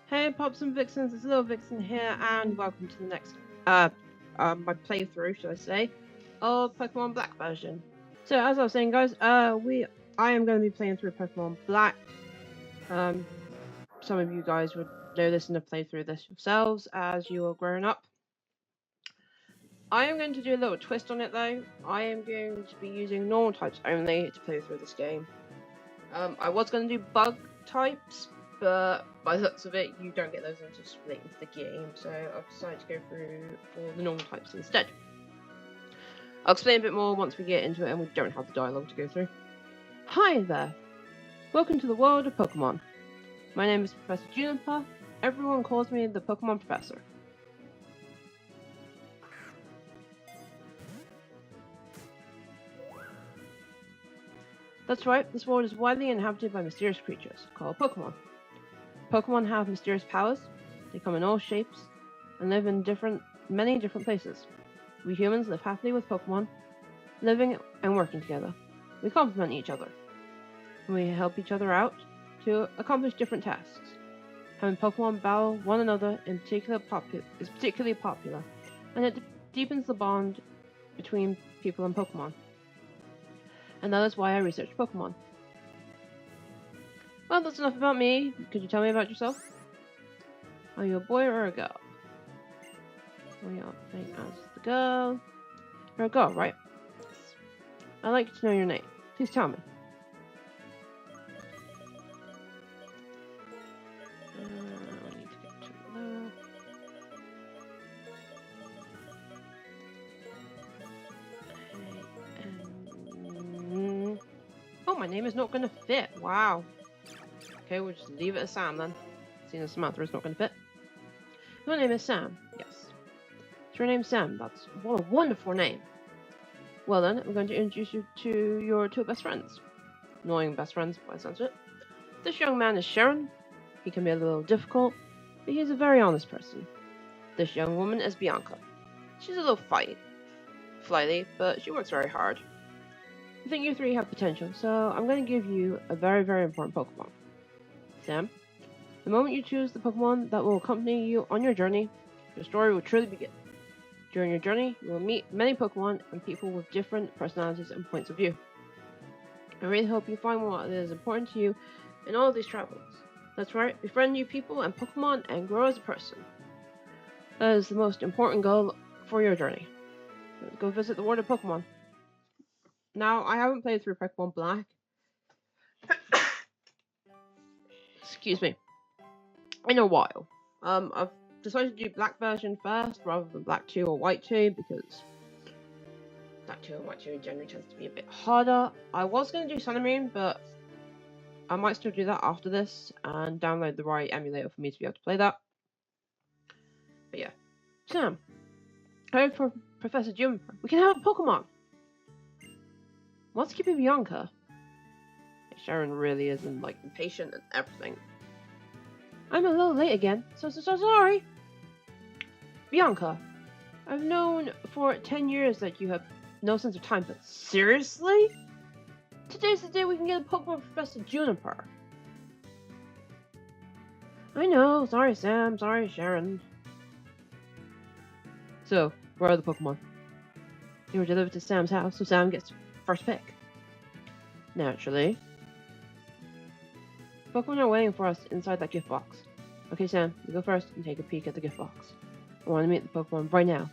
Hey Pops and Vixens, it's Little Vixen here, and welcome to the next, my playthrough, should I say, of Pokemon Black version. So as I was saying, guys, I am going to be playing through Pokemon Black. Um, some of you guys would know this and have played through this yourselves as you are growing up. I am going to do a little twist on it though. I am going to be using normal types only to play through this game. I was going to do bug types, but by the looks of it, you don't get those until late into the game, so I've decided to go through for the normal types instead. I'll explain a bit more once we get into it and we don't have the dialogue to go through. Hi there! Welcome to the world of Pokemon. My name is Professor Juniper. Everyone calls me the Pokemon Professor. That's right, this world is widely inhabited by mysterious creatures, called Pokemon. Pokemon have mysterious powers, they come in all shapes, and live in many different places. We humans live happily with Pokemon, living and working together. We complement each other. We help each other out to accomplish different tasks. Having Pokemon battle one another is particularly popular, and it deepens the bond between people and Pokemon. And that is why I researched Pokemon. Well, that's enough about me. Could you tell me about yourself? Are you a boy or a girl? We are playing as the girl. You're a girl, right? Yes. I'd like to know your name. Please tell me. I need to get to low. Okay, oh, my name is not going to fit. Wow. Okay, we'll just leave it as Sam then. Seeing as Samantha is not going to fit. Your name is Sam. Yes. Is your name Sam? What a wonderful name. Well then, I'm going to introduce you to your two best friends. Annoying best friends, by the sounds of it. This young man is Sharon. He can be a little difficult, but he's a very honest person. This young woman is Bianca. She's a little flighty, but she works very hard. I think you three have potential, so I'm going to give you a very, very important Pokemon. Sam, the moment you choose the Pokemon that will accompany you on your journey, your story will truly begin. During your journey, you will meet many Pokemon and people with different personalities and points of view. I really hope you find what is important to you in all of these travels. That's right, befriend new people and Pokemon and grow as a person. That is the most important goal for your journey. Let's go visit the world of Pokemon. Now, I haven't played through Pokemon Black. Excuse me. In a while. I've decided to do Black version first rather than Black 2 or White 2 because Black 2 and White 2 generally tends to be a bit harder. I was going to do Sun and Moon, but I might still do that after this and download the right emulator for me to be able to play that. But yeah. Sam, I heard from Professor Juniper. We can have a Pokemon! What's keeping Bianca? Sharon really is impatient and everything. I'm a little late again, so sorry. Bianca, I've known for 10 years that you have no sense of time, but seriously? Today's the day we can get a Pokemon Professor Juniper. I know, sorry Sam, sorry Sharon. So, where are the Pokemon? They were delivered to Sam's house, so Sam gets first pick. Naturally. Pokemon are waiting for us inside that gift box. Okay Sam, you go first and take a peek at the gift box. I want to meet the Pokemon right now.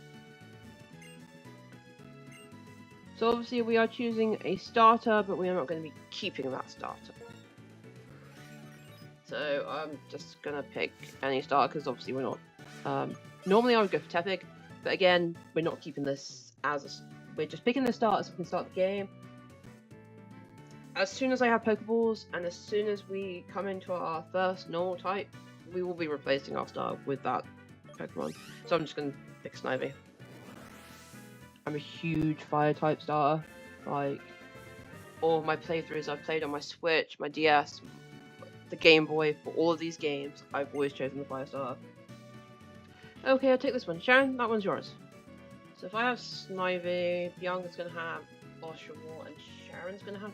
So obviously we are choosing a starter, but we are not going to be keeping that starter. So I'm just going to pick any starter because obviously we're not... normally I would go for Tepig, but again, we're not keeping this as we're just picking the starter so we can start the game. As soon as I have Pokeballs, and as soon as we come into our first normal type, we will be replacing our starter with that Pokemon. So I'm just going to pick Snivy. I'm a huge fire type starter. All of my playthroughs I've played on my Switch, my DS, the Game Boy, for all of these games, I've always chosen the fire starter. Okay, I'll take this one. Sharon, that one's yours. So if I have Snivy, Bianca's going to have Oshawott, and Sharon's going to have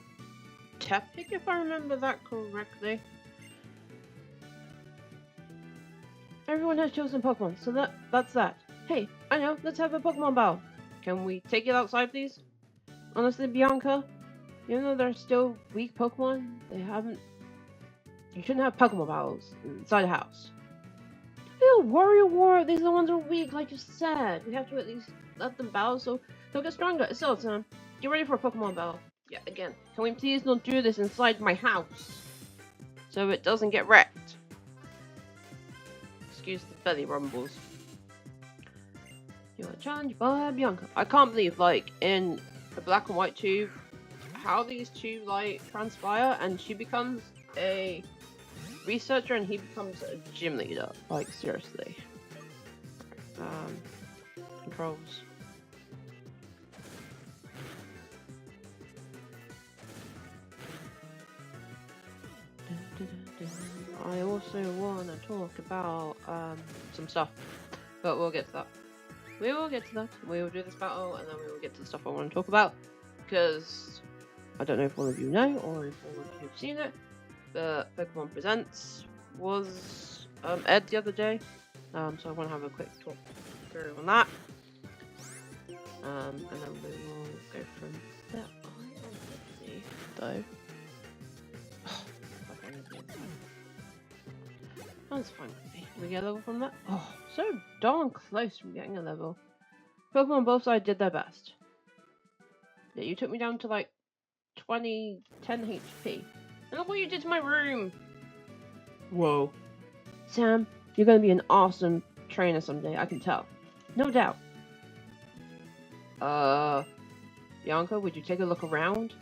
Tepig, if I remember that correctly. Everyone has chosen Pokemon, so that's that. Hey, I know, let's have a Pokemon battle. Can we take it outside, please? Honestly, Bianca, even though they're still weak Pokemon, they haven't... You shouldn't have Pokemon battles inside a house. Ew, Warrior War, these are the ones who are weak, like you said. We have to at least let them battle so they'll get stronger. So, Sam, get ready for a Pokemon battle. Yeah, again, can we please not do this inside my house? So it doesn't get wrecked. Excuse the belly rumbles. You are challenged by Bianca. I can't believe, like, in the black and white tube, how these two, like, transpire, and she becomes a researcher and he becomes a gym leader. Like, seriously. Controls. I also want to talk about some stuff, but we'll get to that. We will get to that. We will do this battle, and then we will get to the stuff I want to talk about, because I don't know if all of you know, or if all of you have seen it, but Pokemon Presents was aired the other day, so I want to have a quick talk through on that, and then we will go from there. Though. That's fine with me. We get a level from that? Oh, so darn close from getting a level. Pokemon on both sides did their best. Yeah, you took me down to like 10 HP. And look what you did to my room! Whoa. Sam, you're gonna be an awesome trainer someday, I can tell. No doubt. Bianca, would you take a look around?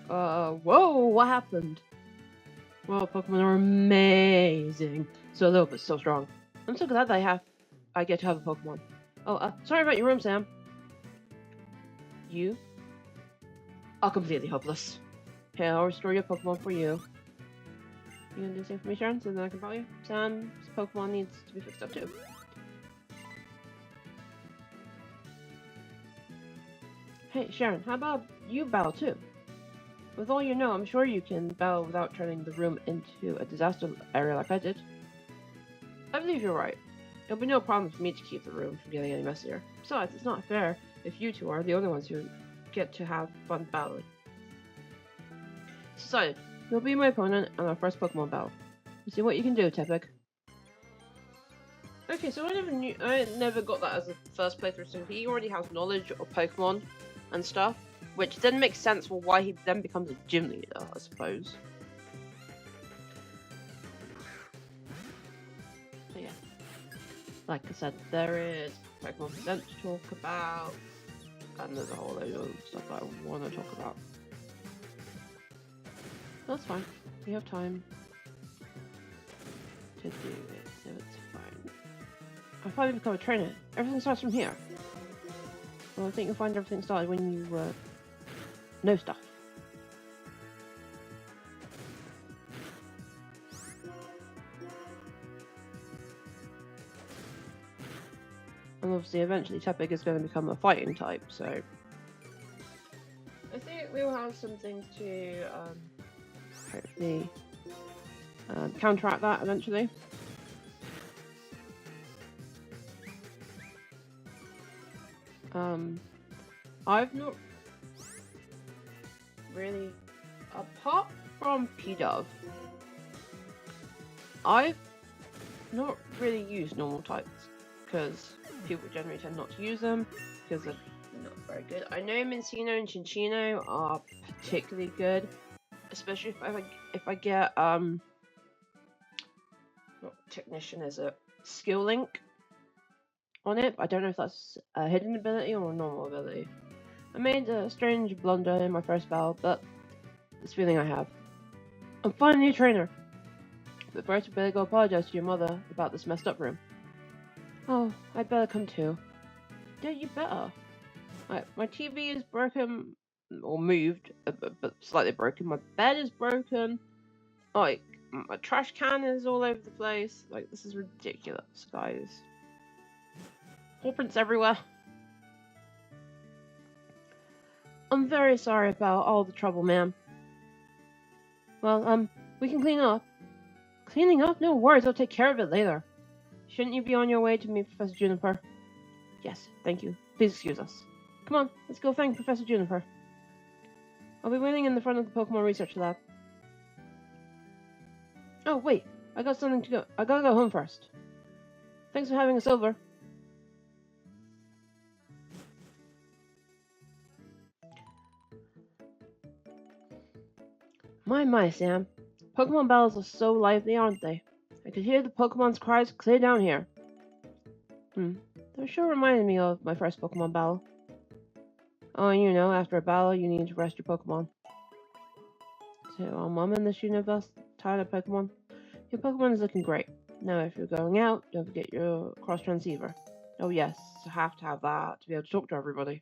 Whoa, what happened? Well, Pokemon are amazing. So little, but so strong. I'm so glad that I get to have a Pokemon. Oh, sorry about your room, Sam. You are completely hopeless. Okay, I'll restore your Pokemon for you. You gonna do the same for me, Sharon, so then I can battle you? Sam's Pokemon needs to be fixed up too. Hey, Sharon, how about you battle too? With all you know, I'm sure you can battle without turning the room into a disaster area like I did. I believe you're right. It'll be no problem for me to keep the room from getting any messier. Besides, it's not fair if you two are the only ones who get to have fun battling. Decided. You'll be my opponent on our first Pokemon battle. Let's see what you can do, Tepig. Okay, so I never got that as a first playthrough, so he already has knowledge of Pokemon and stuff. Which then makes sense for why he then becomes a gym leader, I suppose. So yeah. Like I said, there is Pokemon Presents to talk about. And there's a whole load of stuff that I want to talk about. That's fine. We have time to do it, so it's fine. I've finally become a trainer. Everything starts from here. Well, I think you'll find everything started when you know stuff. And obviously, eventually, Tepig is going to become a fighting type, so... I think we'll have some things to, hopefully, counteract that eventually. I've not really, apart from P-Dove, I've not really used normal types, because people generally tend not to use them, because they're not very good. I know Mincino and Chinchino are particularly good, especially if I get, what technician is it? Skill Link on it. I don't know if that's a hidden ability or a normal ability. I made a strange blunder in my first battle, but this feeling I have. I'm finally a trainer. But first, we better go apologize to your mother about this messed up room. Oh, I'd better come too. Yeah, you better. My TV is broken, or moved, but slightly broken. My bed is broken. Like, my trash can is all over the place. Like, this is ridiculous, guys. Paw prints everywhere. I'm very sorry about all the trouble, ma'am. Well, we can clean up. Cleaning up? No worries, I'll take care of it later. Shouldn't you be on your way to meet Professor Juniper? Yes, thank you. Please excuse us. Come on, let's go thank Professor Juniper. I'll be waiting in the front of the Pokemon Research Lab. Oh, wait. I got something to go. I gotta go home first. Thanks for having us over. My, Sam. Pokemon battles are so lively, aren't they? I could hear the Pokemon's cries clear down here. That sure reminded me of my first Pokemon battle. Oh, and you know, after a battle, you need to rest your Pokemon. So, our mom in this universe tired of Pokemon? Your Pokemon is looking great. Now, if you're going out, don't forget your cross transceiver. Oh yes, I have to have that to be able to talk to everybody.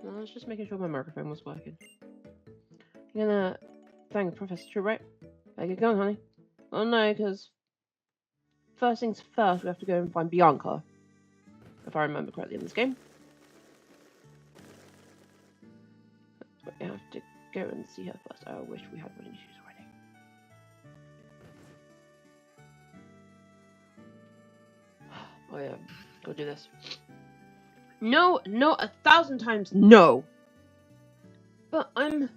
Well, I was just making sure my microphone was working. You're gonna thank Professor True, right? Better get going, honey. Oh no, because first things first, we have to go and find Bianca. If I remember correctly in this game. But we have to go and see her first. I wish we had running shoes already. Oh yeah, go do this. No, 1,000 times no! But I'm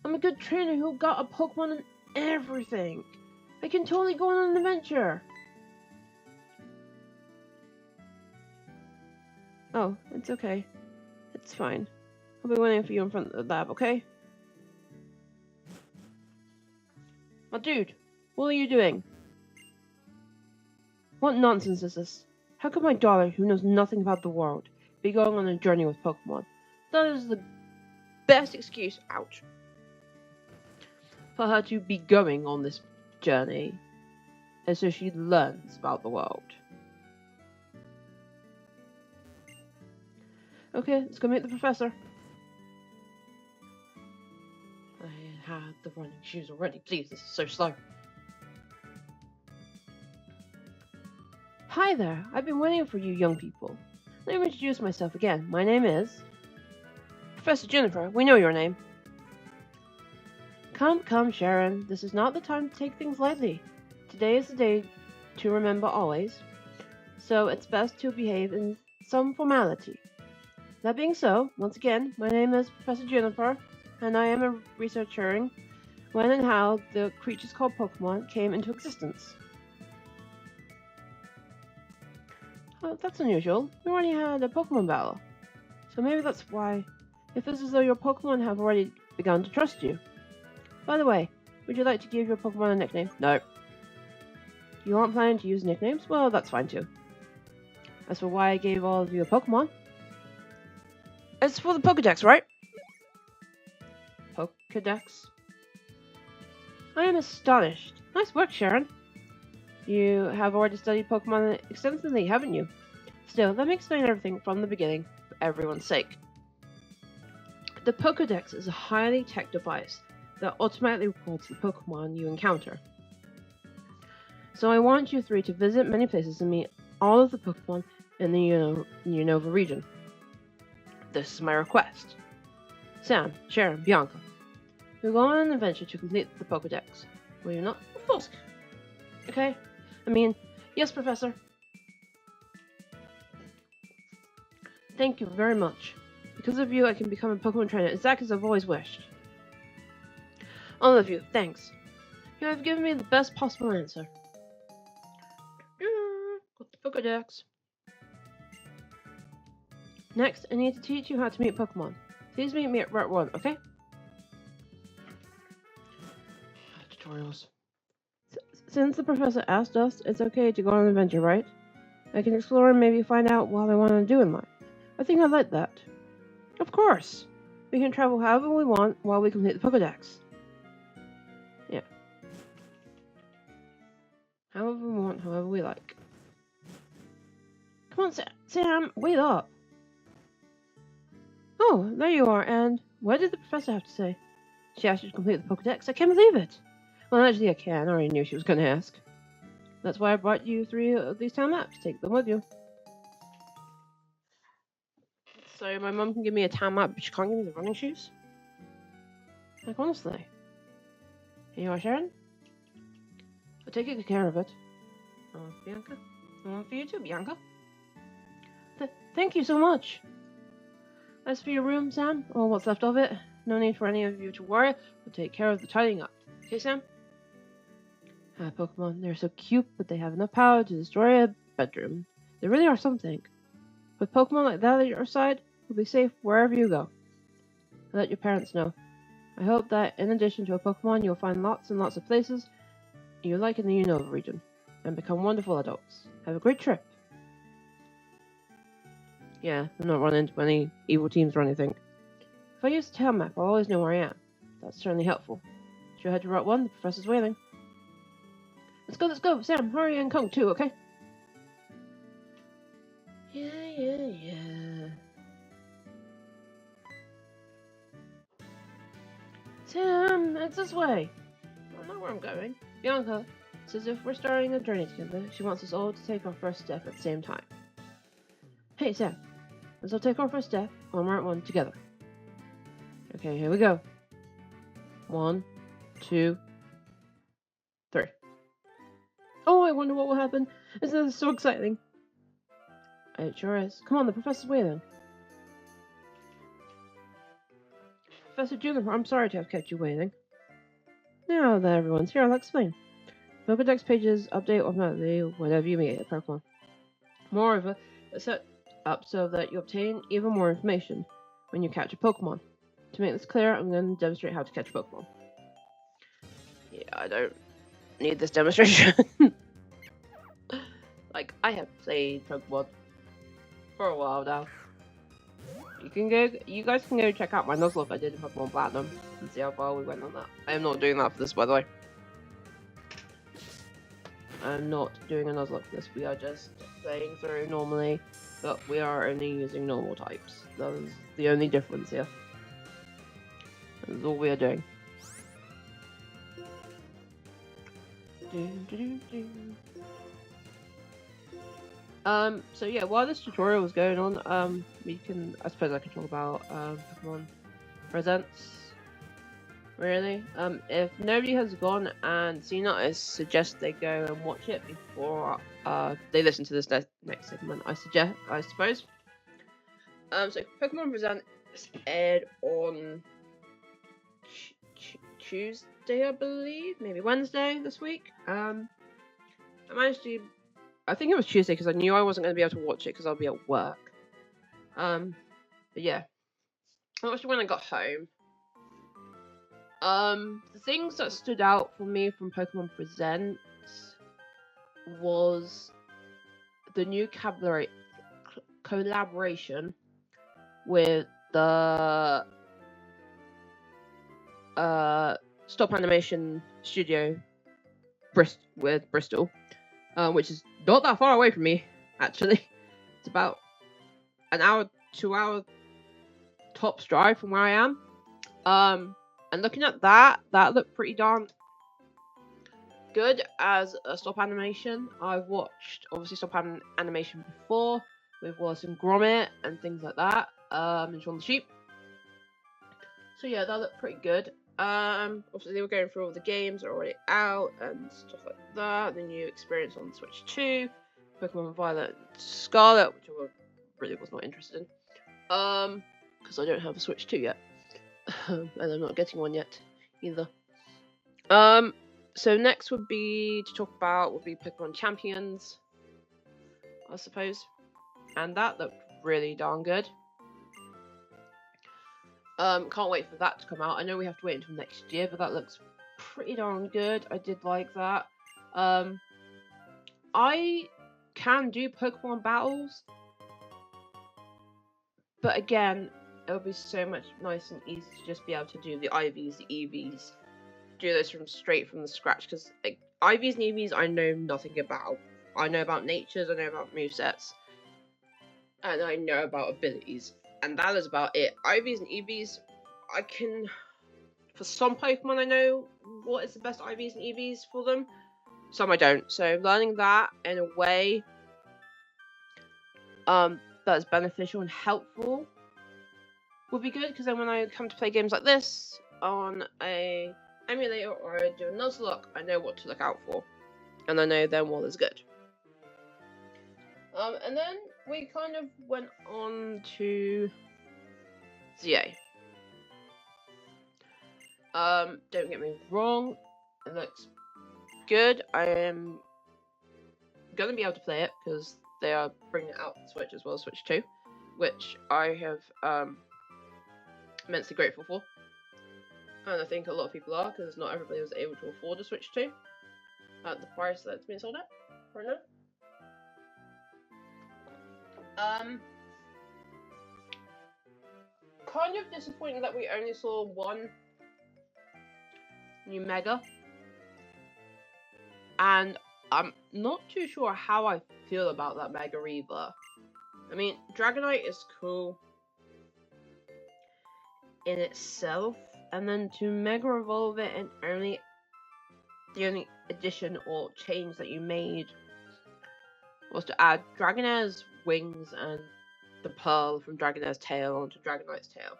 a good trainer who got a Pokemon and everything. I can totally go on an adventure. Oh, it's okay. It's fine. I'll be waiting for you in front of the lab, okay? Oh, dude, what are you doing? What nonsense is this? How could my daughter, who knows nothing about the world, be going on a journey with Pokemon? That is the best excuse out for her to be going on this journey, and so she learns about the world. Okay, let's go meet the professor. I had the running shoes already. Please, this is so slow. Hi there, I've been waiting for you young people. Let me introduce myself again. My name is... Professor Juniper, we know your name. Come, Sharon. This is not the time to take things lightly. Today is the day to remember always, so it's best to behave in some formality. That being so, once again, my name is Professor Juniper, and I am a researcher when and how the creatures called Pokemon came into existence. Oh, that's unusual. We already had a Pokemon battle. So maybe that's why. It feels as though your Pokemon have already begun to trust you. By the way, would you like to give your Pokemon a nickname? No. You aren't planning to use nicknames? Well, that's fine too. As for why I gave all of you a Pokemon, it's for the Pokedex, right? Pokedex? I am astonished. Nice work, Sharon. You have already studied Pokemon extensively, haven't you? Still, let me explain everything from the beginning, for everyone's sake. The Pokedex is a highly tech device that automatically records the Pokemon you encounter. So I want you three to visit many places and meet all of the Pokemon in the Unova region. This is my request. Sam, Sharon, Bianca, we'll go on an adventure to complete the Pokedex. Will you not? Of course. Okay? I mean, yes, Professor. Thank you very much. Because of you, I can become a Pokemon trainer, exactly as I've always wished. All of you, thanks. You have given me the best possible answer. Got the Pokedex. Next, I need to teach you how to meet Pokemon. Please meet me at Route 1, okay? Tutorials. Since the professor asked us, it's okay to go on an adventure, right? I can explore and maybe find out what I want to do in life. I think I'd like that. Of course! We can travel however we want while we complete the Pokedex. Yeah. However we want, however we like. Come on, Sam, wait up! Oh, there you are, and what did the professor have to say? She asked you to complete the Pokedex? I can't believe it! Well, actually I can. I already knew she was going to ask. That's why I brought you 3 of these town maps. Take them with you. So my mum can give me a town map, but she can't give me the running shoes? Like, honestly. Here you are, Sharon. I'll take good care of it. Oh, Bianca. One for you too, Bianca. Thank you so much. As for your room, Sam, or what's left of it, no need for any of you to worry. We'll take care of the tidying up. Okay, Sam? Pokemon, they're so cute, but they have enough power to destroy a bedroom. They really are something. With Pokemon like that at your side, you'll be safe wherever you go. Let your parents know. I hope that in addition to a Pokemon, you'll find lots and lots of places you like in the Unova region, and become wonderful adults. Have a great trip. Yeah, I'm not running into any evil teams or anything. If I use the town map, I'll always know where I am. That's certainly helpful. Should head to Route 1, the professor's waiting. Let's go! Sam, hurry and come too, okay? Yeah. Sam, it's this way. I don't know where I'm going. Bianca says if we're starting a journey together, she wants us all to take our first step at the same time. Hey, Sam, let's all take our first step on Route 1 together. Okay, here we go. 1, 2, 3. Oh, I wonder what will happen. This is so exciting. It sure is. Come on, the professor's waiting. Professor Juniper, I'm sorry to have kept you waiting. Now that everyone's here, I'll explain. Pokedex pages update automatically whenever you meet a Pokemon. Moreover, it's set up so that you obtain even more information when you catch a Pokemon. To make this clear, I'm going to demonstrate how to catch a Pokemon. Yeah, I don't need this demonstration. Like, I have played Pokemon for a while now. You guys can go check out my Nuzlocke I did in Pokemon Platinum and see how far we went on that. I am not doing that for this, by the way. I'm not doing a Nuzlocke for this. We are just playing through normally, but we are only using normal types. That is the only difference here. That's all we are doing. So yeah, while this tutorial was going on, I suppose I can talk about Pokemon Presents. Really, if nobody has gone and seen it, I suggest they go and watch it before they listen to this next segment. I suppose. So Pokemon Presents aired on Tuesday, I believe, maybe Wednesday this week. I think it was Tuesday because I knew I wasn't going to be able to watch it because I'll be at work. But yeah, I watched it when I got home. The things that stood out for me from Pokemon Presents was the new collaboration with the stop animation studio with Bristol, which is not that far away from me, actually. It's about an hour, 2 hour tops drive from where I am. And looking at that looked pretty darn good as a stop animation. I've watched, obviously, stop animation before with Wallace and Gromit and things like that, and Shaun the Sheep. So yeah, that looked pretty good. Obviously they were going through all the games that are already out and stuff like that. The new experience on Switch 2, Pokemon Violet and Scarlet, which I really was not interested in. Because I don't have a Switch 2 yet. And I'm not getting one yet, either. So next would be Pokemon Champions, I suppose. And that looked really darn good. Can't wait for that to come out. I know we have to wait until next year, but that looks pretty darn good. I did like that. I can do Pokemon battles, but again, it would be so much nice and easy to just be able to do the IVs, the EVs, do those straight from the scratch, because like, IVs and EVs I know nothing about. I know about natures, I know about movesets, and I know about abilities, and that is about it. IVs and EVs, I can, for some Pokemon I know what is the best IVs and EVs for them, some I don't, so learning that in a way that is beneficial and helpful would be good, because then when I come to play games like this, on a emulator or I do a Nuzlocke, I know what to look out for, and I know then what is good. And then we kind of went on to ZA. Don't get me wrong, it looks good. I am gonna be able to play it because they are bringing it out on Switch as well as Switch 2, which I have immensely grateful for. And I think a lot of people are, because not everybody was able to afford a Switch 2 at the price that it's being sold at right now. Kind of disappointing that we only saw one new Mega. And I'm not too sure how I feel about that Mega either. I mean, Dragonite is cool in itself, and then to Mega Evolve it and the only addition or change that you made was to add Dragonair's wings and the pearl from Dragonair's tail onto Dragonite's tail.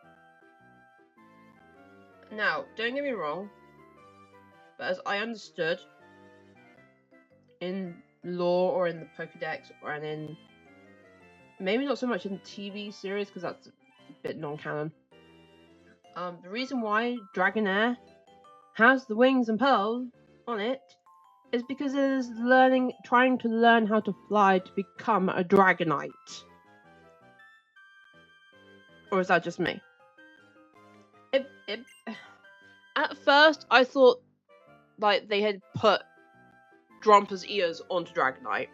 Now, don't get me wrong, but as I understood, in lore or in the Pokedex or in maybe not so much in the TV series because that's a bit non-canon. The reason why Dragonair has the wings and pearls on it is because it is trying to learn how to fly to become a Dragonite. Or is that just me? At first, I thought like they had put Drompa's ears onto Dragonite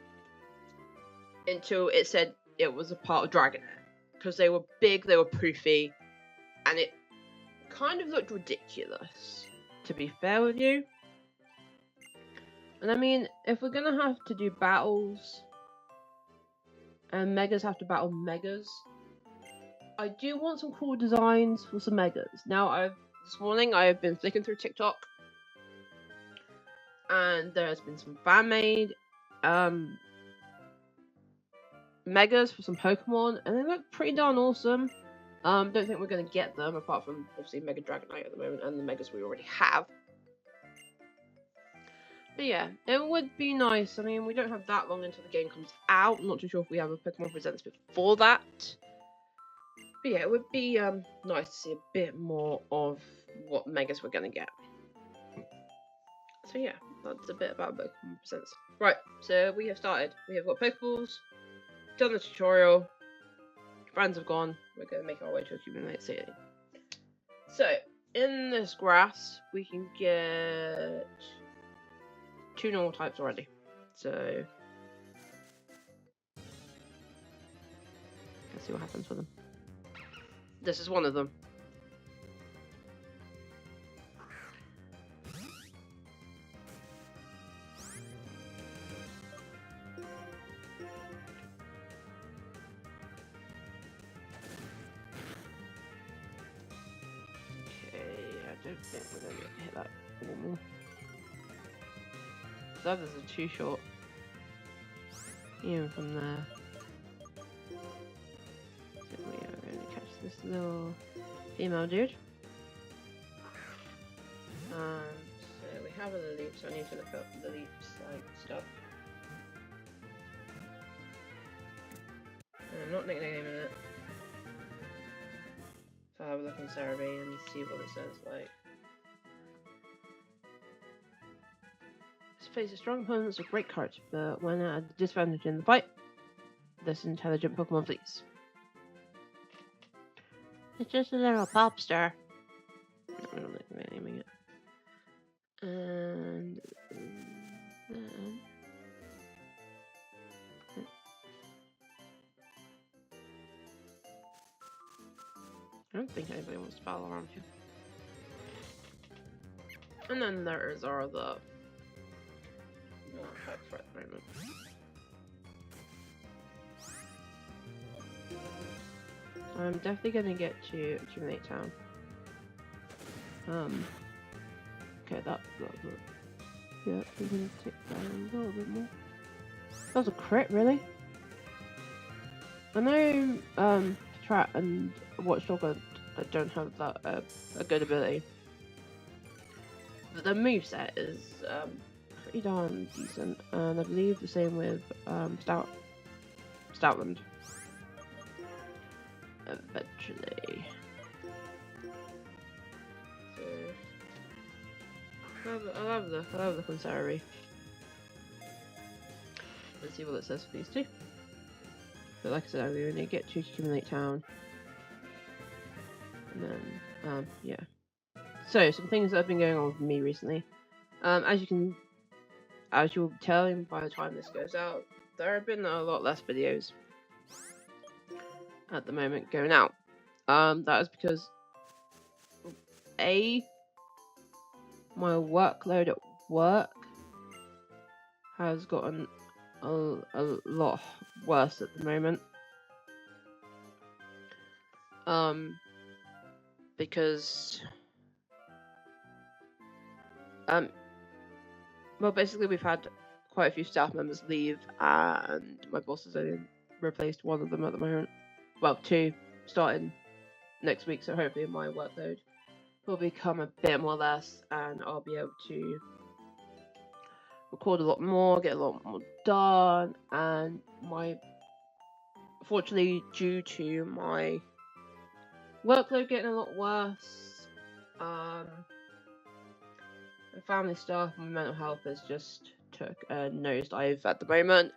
until it said it was a part of Dragonair. Because they were big, they were poofy, and it kind of looked ridiculous, to be fair with you. And I mean, if we're gonna have to do battles, and Megas have to battle Megas, I do want some cool designs for some Megas. Now, this morning I have been flicking through TikTok, and there has been some fan-made Megas for some Pokemon, and they look pretty darn awesome. Don't think we're going to get them, apart from, obviously, Mega Dragonite at the moment, and the Megas we already have. But yeah, it would be nice. I mean, we don't have that long until the game comes out. I'm not too sure if we have a Pokemon Presents before that. But yeah, it would be nice to see a bit more of what Megas we're going to get. So yeah, that's a bit about Pokemon Presents. Right, so we have started. We have got Pokeballs, done the tutorial, friends have gone, we're going to make our way to Accumulate City. So, in this grass, we can get 2 normal types already. So, let's see what happens with them. This is one of them. I don't think we're going to hit that normal. The others are too short. Even from there. So we are going to catch this little female dude. So we have a Lilip, so I need to look up Lilip's stuff. And I'm not nicknaming it. So I'll have a look on Cerebi and see what it says like. This faces strong opponents with great courage, but when at a disadvantage in the fight, this intelligent Pokemon flees. It's just a little popstar. I'm not nicknaming it. And then I don't think anybody wants to battle around here. And then there's our other types right at the moment. I'm definitely gonna get to Accumulate Town. Okay, that yeah, we're gonna take down a little bit more. That was a crit, really? I know, Trap and Watchdog don't have that a good ability. But the moveset is pretty darn decent, and I believe the same with Stoutland. Eventually. So I'll have a look on Sarah Reef. Let's see what it says for these two. But like I said, we only get to accumulate town. And then, yeah. So, some things that have been going on with me recently. As you'll be telling by the time this goes out, there have been a lot less videos at the moment going out. That is because my workload at work has gotten a lot worse at the moment. Because well, basically we've had quite a few staff members leave, and my boss has only replaced one of them at the moment. Well, two, starting next week, so hopefully my workload will become a bit more less, and I'll be able to record a lot more, get a lot more done, and unfortunately, due to my workload getting a lot worse, my family stuff, my mental health has just took a nosedive at the moment.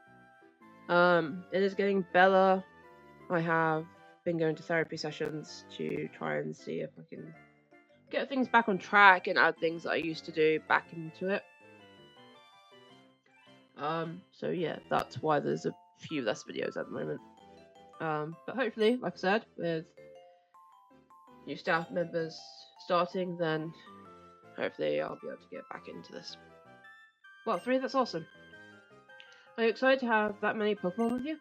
It is getting better. I have been going to therapy sessions to try and see if I can get things back on track and add things that I used to do back into it. So yeah, that's why there's a few less videos at the moment. But hopefully, like I said, with new staff members starting, then hopefully I'll be able to get back into this. Well, 3, that's awesome. Are you excited to have that many Pokemon with you?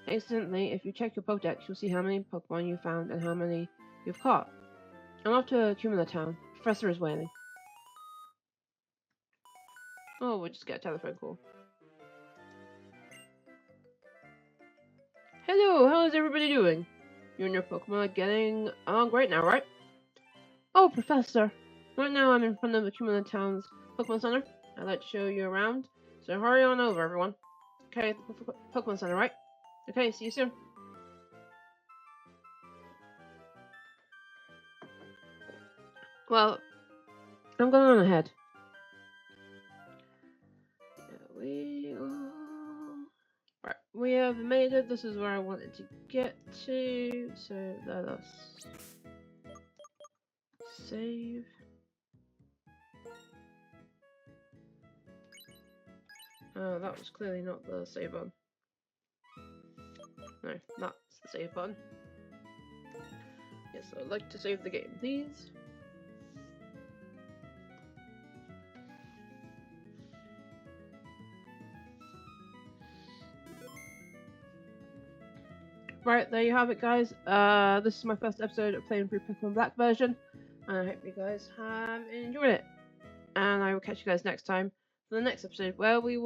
Instantly, if you check your Pokedex, you'll see how many Pokemon you found and how many you've caught. I'm off to Cumula Town. Professor is waiting. Oh, we'll just get a telephone call. Hello, how is everybody doing? You and your Pokemon are getting on great now, right? Oh, Professor. Right now I'm in front of the Cumula Town's Pokemon Center. I'd like to show you around, so hurry on over, everyone. Okay, the Pokemon Center, right? Okay, see you soon. Well, I'm going on ahead. There we go. Right, we have made it. This is where I wanted to get to, so let us save. Oh, that was clearly not the save button. No, that's the save button. Yes, I'd like to save the game, please. Right, there you have it, guys. This is my first episode of playing through Pokemon Black version, and I hope you guys have enjoyed it. And I will catch you guys next time for the next episode, where we will